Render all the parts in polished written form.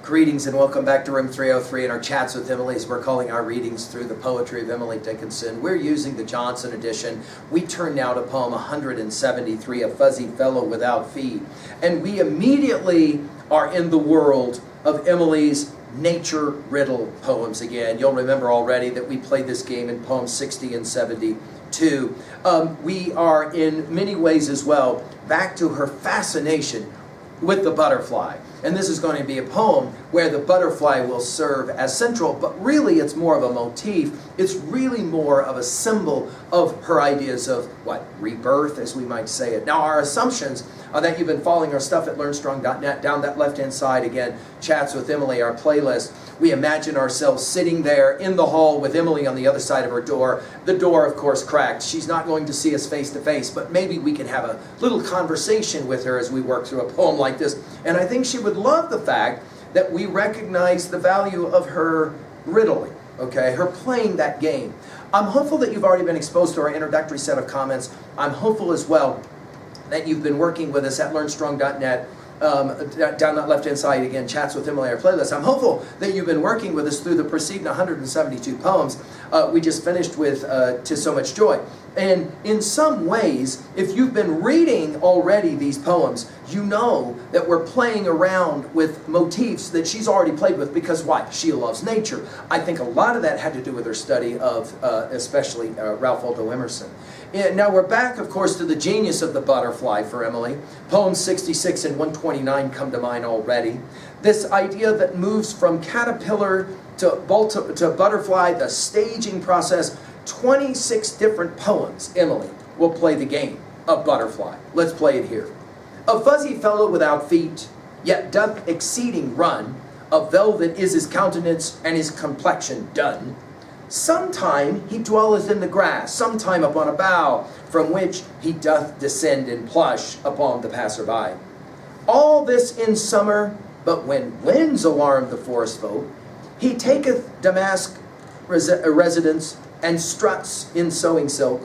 Greetings and welcome back to Room 303 and our chats with Emily as we're calling our readings through the poetry of Emily Dickinson. We're using the Johnson edition. We turn now to poem 173, A Fuzzy Fellow Without Feet. And we immediately are in the world of Emily's nature riddle poems again. You'll remember already that we played this game in poems 60 and 72. We are in many ways as well back to her fascination with the butterfly. And this is going to be a poem where the butterfly will serve as central, but really it's more of a motif. It's really more of a symbol of her ideas of, rebirth, as we might say it. Now, our assumptions are that you've been following our stuff at learnstrong.net. Down that left-hand side, again, Chats with Emily, our playlist. We imagine ourselves sitting there in the hall with Emily on the other side of her door. The door, of course, cracked. She's not going to see us face to face, but maybe we can have a little conversation with her as we work through a poem like this. And I think she would love the fact that we recognize the value of her riddling, okay, her playing that game. I'm hopeful that you've already been exposed to our introductory set of comments. I'm hopeful as well that you've been working with us at learnstrong.net. Down that left-hand side, again, Chats with Emily, our playlist. I'm hopeful that you've been working with us through the preceding 172 poems we just finished with To So Much Joy. And in some ways, if you've been reading already these poems, you know that we're playing around with motifs that she's already played with because why? She loves nature. I think a lot of that had to do with her study of especially Ralph Waldo Emerson. Now we're back, of course, to the genius of the butterfly for Emily. Poems 66 and 129 come to mind already. This idea that moves from caterpillar to butterfly, the staging process, 26 different poems. Emily will play the game of butterfly. Let's play it here. A fuzzy fellow without feet, yet doth exceeding run. Of velvet is his countenance, and his complexion dun. Sometime he dwelleth in the grass, sometime upon a bough, from which he doth descend in plush upon the passerby. All this in summer, but when winds alarm the forest folk, he taketh damask residence, and struts in sewing silk.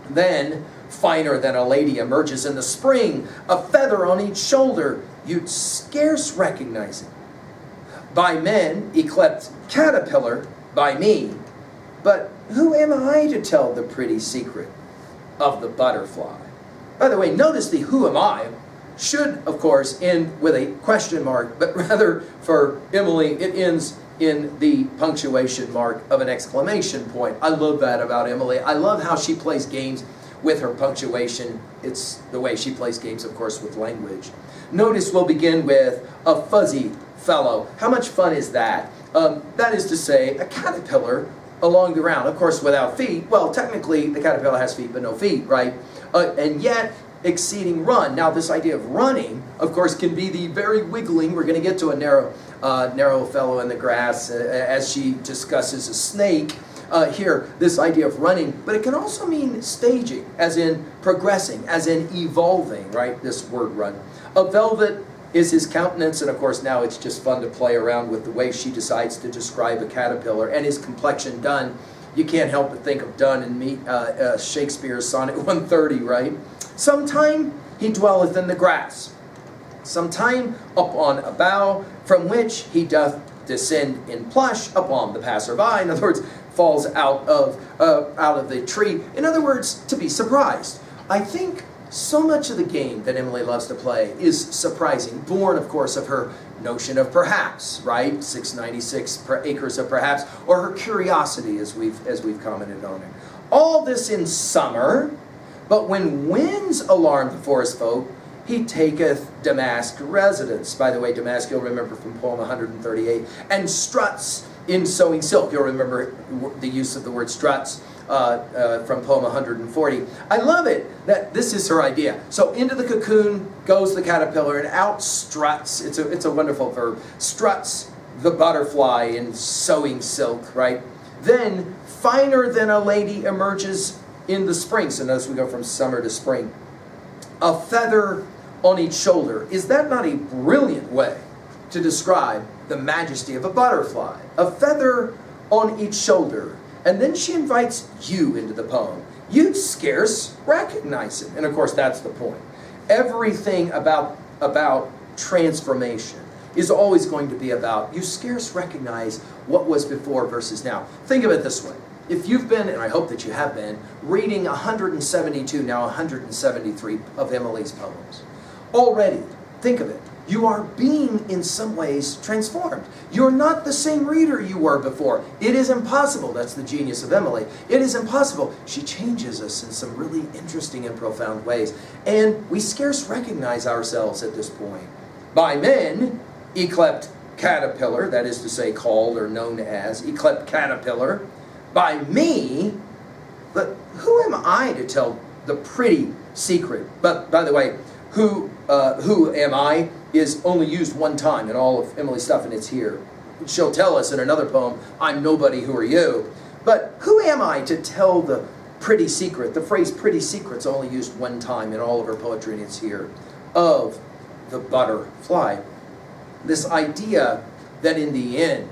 Then, finer than a lady emerges in the spring, a feather on each shoulder, you'd scarce recognize him. By men, yclept caterpillar, by me, but who am I to tell the pretty secret of the butterfly? By the way, notice the who am I should, of course, end with a question mark, but rather for Emily, it ends in the punctuation mark of an exclamation point. I love that about Emily. I love how she plays games with her punctuation. It's the way she plays games, of course, with language. Notice we'll begin with a fuzzy fellow. How much fun is that? That is to say, a caterpillar along the ground, of course, without feet. Well, technically, the caterpillar has feet, but no feet, right? And yet, exceeding run. Now, this idea of running, of course, can be the very wiggling. We're going to get to a narrow fellow in the grass as she discusses a snake. Here, this idea of running, but it can also mean staging, as in progressing, as in evolving, right? This word run. A velvet is his countenance, and of course now it's just fun to play around with the way she decides to describe a caterpillar, and his complexion dun. You can't help but think of Donne in Shakespeare's Sonnet 130, right? Sometime he dwelleth in the grass, sometime upon a bough, from which he doth descend in plush upon the passerby. In other words, falls out of the tree. In other words, to be surprised. I think so much of the game that Emily loves to play is surprising, born, of course, of her notion of perhaps, right? 696 acres of perhaps, or her curiosity, as we've commented on it. All this in summer, but when winds alarm the forest folk, he taketh damask residence. By the way, damask, you'll remember from poem 138, and struts in sewing silk. You'll remember the use of the word struts from poem 140. I love it that this is her idea. So into the cocoon goes the caterpillar and out struts. It's a wonderful verb. Struts the butterfly in sewing silk, right? Then finer than a lady emerges in the spring. So notice we go from summer to spring. A feather on each shoulder. Is that not a brilliant way to describe the majesty of a butterfly? A feather on each shoulder. And then she invites you into the poem. You'd scarce recognize him. And of course, that's the point. Everything about transformation is always going to be about you scarce recognize what was before versus now. Think of it this way. If you've been, and I hope that you have been, reading 172, now 173 of Emily's poems, already, think of it, you are being in some ways transformed. You're not the same reader you were before. It is impossible. That's the genius of Emily. It is impossible. She changes us in some really interesting and profound ways. And we scarce recognize ourselves at this point. By men, yclept caterpillar, that is to say called or known as, yclept caterpillar. By me, but who am I to tell the pretty secret? But by the way, who am I is only used one time in all of Emily's stuff, and it's here. She'll tell us in another poem, I'm nobody, who are you? But who am I to tell the pretty secret? The phrase pretty secret's only used one time in all of her poetry, and it's here, of the butterfly. This idea that in the end,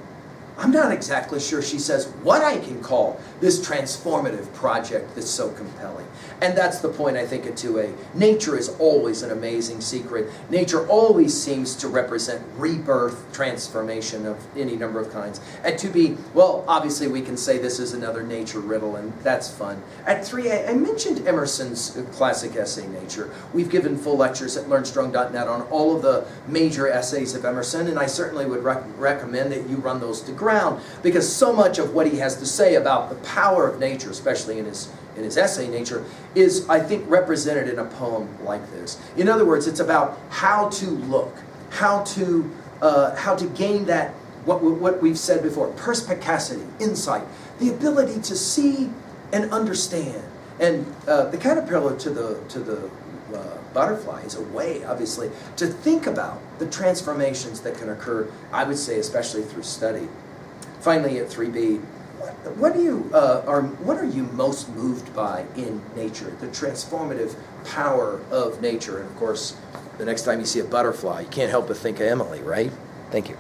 I'm not exactly sure, she says, what I can call this transformative project that's so compelling. And that's the point, I think, at 2A. Nature is always an amazing secret. Nature always seems to represent rebirth, transformation of any number of kinds. At 2B, well, obviously we can say this is another nature riddle, and that's fun. At 3A, I mentioned Emerson's classic essay, Nature. We've given full lectures at learnstrong.net on all of the major essays of Emerson, and I certainly would recommend that you run those to ground, because so much of what he has to say about the power of nature, especially in his essay, Nature, is, I think, represented in a poem like this. In other words, it's about how to look, how to gain that, what we've said before, perspicacity, insight, the ability to see and understand. And the caterpillar to the butterfly is a way, obviously, to think about the transformations that can occur, I would say, especially through study. Finally, at 3B, what are you most moved by in nature? The transformative power of nature. And of course, the next time you see a butterfly, you can't help but think of Emily, right? Thank you.